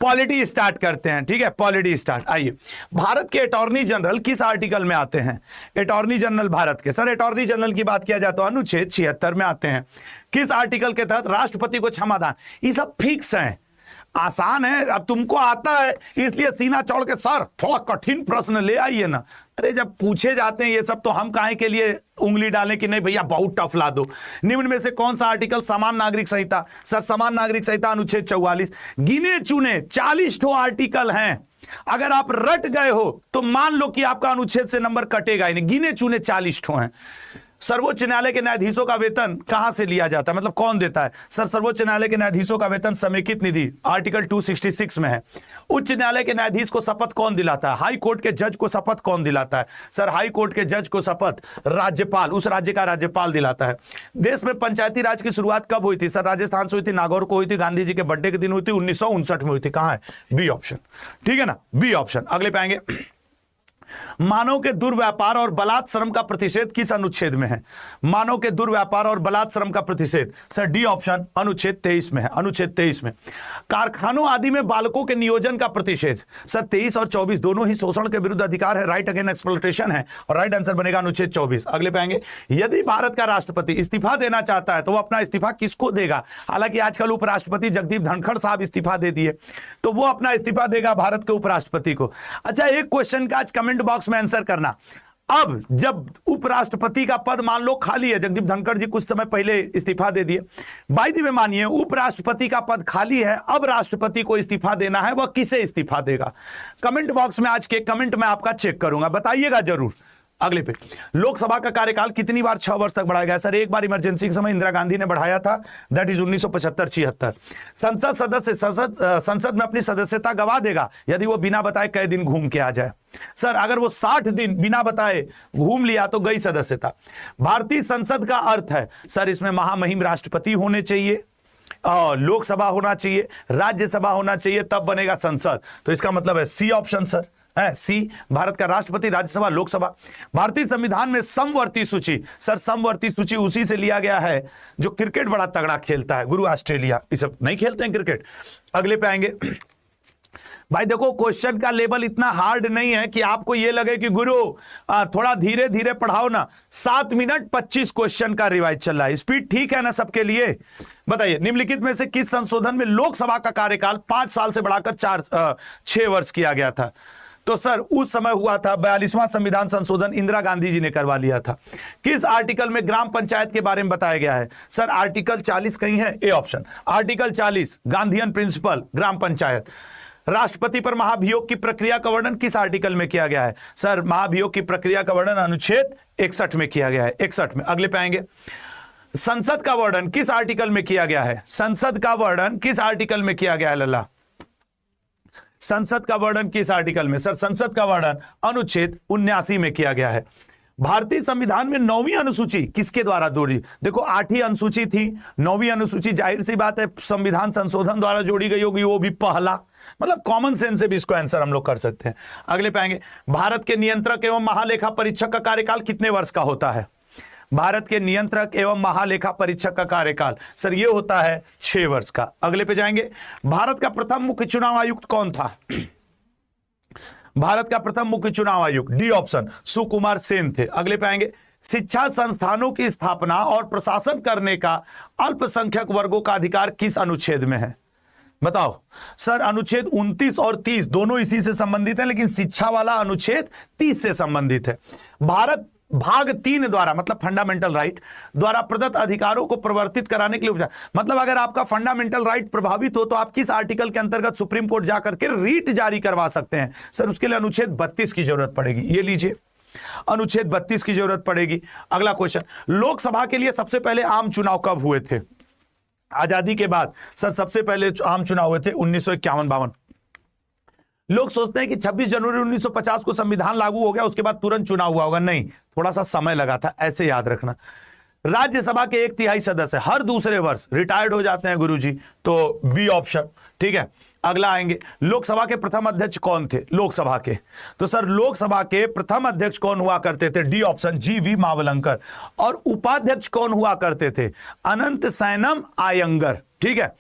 Polity start करते हैं, ठीक है, पॉलिटी स्टार्ट। आइए, भारत के अटॉर्नी जनरल किस आर्टिकल में आते हैं? अटॉर्नी जनरल भारत के, सर अटॉर्नी जनरल की बात किया जाए तो अनुच्छेद 76 में आते हैं। किस आर्टिकल के तहत राष्ट्रपति को क्षमादान? ये सब फिक्स है, आसान है, अब तुमको आता है इसलिए सीना चौड़ के सर थोड़ा कठिन प्रश्न ले आइए ना। अरे जब पूछे जाते हैं ये सब तो हम काहे के लिए उंगली डालें कि नहीं भैया बहुत टफ ला दो। निम्न में से कौन सा आर्टिकल समान नागरिक संहिता? सर समान नागरिक संहिता अनुच्छेद 44। गिने चुने 40 ठो आर्टिकल हैं, अगर आप रट गए हो तो मान लो कि आपका अनुच्छेद से नंबर कटेगा ही नहीं। गिने चुने 40 ठो हैं। सर्वोच्च न्यायालय के न्यायाधीशों का वेतन कहां से लिया जाता है, मतलब कौन देता है? सर सर्वोच्च न्यायालय के न्यायाधीशों का वेतन समेकित निधि आर्टिकल 266 में है। उच्च न्यायालय के न्यायाधीश को शपथ कौन दिलाता है? हाई कोर्ट के जज को शपथ कौन दिलाता है? सर हाई कोर्ट के जज को शपथ राज्यपाल, उस राज्य का राज्यपाल दिलाता है। देश में पंचायती राज की शुरुआत कब हुई थी? सर राजस्थान से हुई थी, नागौर को हुई थी, गांधी जी के बर्थडे के दिन हुई थी, 1959 में हुई थी। कहां है? बी ऑप्शन, ठीक है ना, बी ऑप्शन। अगले पे आएंगे, मानव के दुर्व्यापार और बलात् श्रम का प्रतिषेध किस अनुच्छेद में है? मानव के दुर्व्यापार और बलात् श्रम का प्रतिषेध, सर डी ऑप्शन, अनुच्छेद 23 में है, अनुच्छेद 23 में। कारखानों आदि में बालकों के नियोजन का प्रतिषेध, सर 23 और 24 दोनों ही शोषण के विरुद्ध अधिकार है, राइट अगेंस्ट एक्सप्लॉयटेशन है, और राइट आंसर बनेगा अनुच्छेद 24। अगले पे आएंगे, यदि भारत का राष्ट्रपति इस्तीफा देना चाहता है तो वो अपना इस्तीफा किसको देगा? हालांकि आजकल उपराष्ट्रपति जगदीप धनखड़ साहब इस्तीफा दे दिए, तो वो अपना इस्तीफा देगा भारत के उपराष्ट्रपति को। अच्छा, एक क्वेश्चन का आज कमेंट बॉक्स में आंसर करना। अब जब उपराष्ट्रपति का पद मान लो खाली है, जगदीप धनखड़ जी कुछ समय पहले इस्तीफा दे दिए, बाय द वे मानिए उपराष्ट्रपति का पद खाली है, अब राष्ट्रपति को इस्तीफा देना है, वह किसे इस्तीफा देगा? कमेंट बॉक्स में आज के कमेंट में आपका चेक करूंगा, बताइएगा जरूर। अगले पे, लोकसभा का कार्यकाल कितनी बार 6 वर्ष तक बढ़ाया गया? सर एक बार इमरजेंसी के समय इंदिरा गांधी ने बढ़ाया था, दैट इज 1975-76। संसद सदस्य संसद में अपनी सदस्यता गवा देगा यदि वो बिना बताए कई दिन घूम के आ जाए। सर अगर वो 60 दिन बिना बताए घूम लिया तो गई सदस्यता। भारतीय संसद का अर्थ है, सर इसमें महामहिम राष्ट्रपति होने चाहिए, लोकसभा होना चाहिए, राज्यसभा होना चाहिए, तब बनेगा संसद। तो इसका मतलब है सी ऑप्शन सर है, सी, भारत का राष्ट्रपति, राज्यसभा, लोकसभा। भारतीय संविधान में समवर्ती सूची, सर समवर्ती सूची उसी से लिया गया है जो क्रिकेट बड़ा तगड़ा खेलता है, गुरु ऑस्ट्रेलिया, ये सब नहीं खेलते हैं क्रिकेट। अगले पे आएंगे, भाई देखो क्वेश्चन का लेवल इतना हार्ड नहीं है कि आपको ये लगे कि गुरु थोड़ा धीरे धीरे पढ़ाओ ना। 7 मिनट 25 क्वेश्चन का रिवाइज चल रहा है, स्पीड ठीक है ना सबके लिए? बताइए, निम्नलिखित में से किस संशोधन में लोकसभा का कार्यकाल 5 साल से बढ़ाकर 6 वर्ष किया गया था? तो सर उस समय हुआ था 42वां संविधान संशोधन, इंदिरा गांधी जी ने करवा लिया था। किस आर्टिकल में ग्राम पंचायत के बारे में बताया गया है? सर आर्टिकल 40 कहीं है, a option, article 40 Gandhian principle, ग्राम पंचायत। राष्ट्रपति पर महाभियोग की प्रक्रिया का वर्णन किस आर्टिकल में किया गया है? सर महाभियोग की प्रक्रिया का वर्णन अनुच्छेद 61 में किया गया है, 61 में। अगले पे आएंगे, संसद का वर्णन किस आर्टिकल में किया गया है? संसद का वर्णन किस आर्टिकल में किया गया है लल्ला? संसद का वर्णन किस आर्टिकल में? सर संसद का वर्णन अनुच्छेद 79 में किया गया है। भारतीय संविधान में 9वीं अनुसूची किसके द्वारा जोड़ी? देखो 8ही अनुसूची थी, 9वीं अनुसूची जाहिर सी बात है संविधान संशोधन द्वारा जोड़ी गई होगी, वो भी पहला, मतलब कॉमन सेंस से भी इसको आंसर हम लोग कर सकते हैं। अगले पे आएंगे, भारत के नियंत्रक एवं महालेखा परीक्षक का कार्यकाल कितने वर्ष का होता है? भारत के नियंत्रक एवं महालेखा परीक्षक का कार्यकाल, सर ये होता है 6 वर्ष का। अगले पे जाएंगे, भारत का प्रथम मुख्य चुनाव आयुक्त कौन था? भारत का प्रथम मुख्य चुनाव आयुक्त, डी ऑप्शन, सुकुमार सेन थे। अगले पे आएंगे, शिक्षा संस्थानों की स्थापना और प्रशासन करने का अल्पसंख्यक वर्गों का अधिकार किस अनुच्छेद में है? बताओ। सर अनुच्छेद 29 और 30 दोनों इसी से संबंधित है, लेकिन शिक्षा वाला अनुच्छेद 30 से संबंधित है। भारत भाग 3 द्वारा, मतलब फंडामेंटल राइट द्वारा प्रदत्त अधिकारों को प्रवर्तित कराने के लिए उपचार, मतलब अगर आपका फंडामेंटल राइट प्रभावित हो तो आप किस आर्टिकल के अंतर्गत सुप्रीम कोर्ट जाकर के रीट जारी करवा सकते हैं? सर उसके लिए अनुच्छेद 32 की जरूरत पड़ेगी, ये लीजिए, अनुच्छेद 32 की जरूरत पड़ेगी। अगला क्वेश्चन, लोकसभा के लिए सबसे पहले आम चुनाव कब हुए थे? आजादी के बाद सर सबसे पहले आम चुनाव हुए थे 1951-52। लोग सोचते हैं कि 26 जनवरी 1950 को संविधान लागू हो गया उसके बाद तुरंत चुनाव हुआ होगा, नहीं, थोड़ा सा समय लगा था, ऐसे याद रखना। राज्यसभा के 1/3 सदस्य हर दूसरे वर्ष रिटायर्ड हो जाते हैं गुरुजी, तो बी ऑप्शन, ठीक है। अगला आएंगे, लोकसभा के प्रथम अध्यक्ष कौन थे? लोकसभा के, तो सर लोकसभा के प्रथम अध्यक्ष कौन हुआ करते थे? D option, GV Mavalankar. और उपाध्यक्ष कौन हुआ करते थे? अनंत सैनम आयंगर, ठीक है।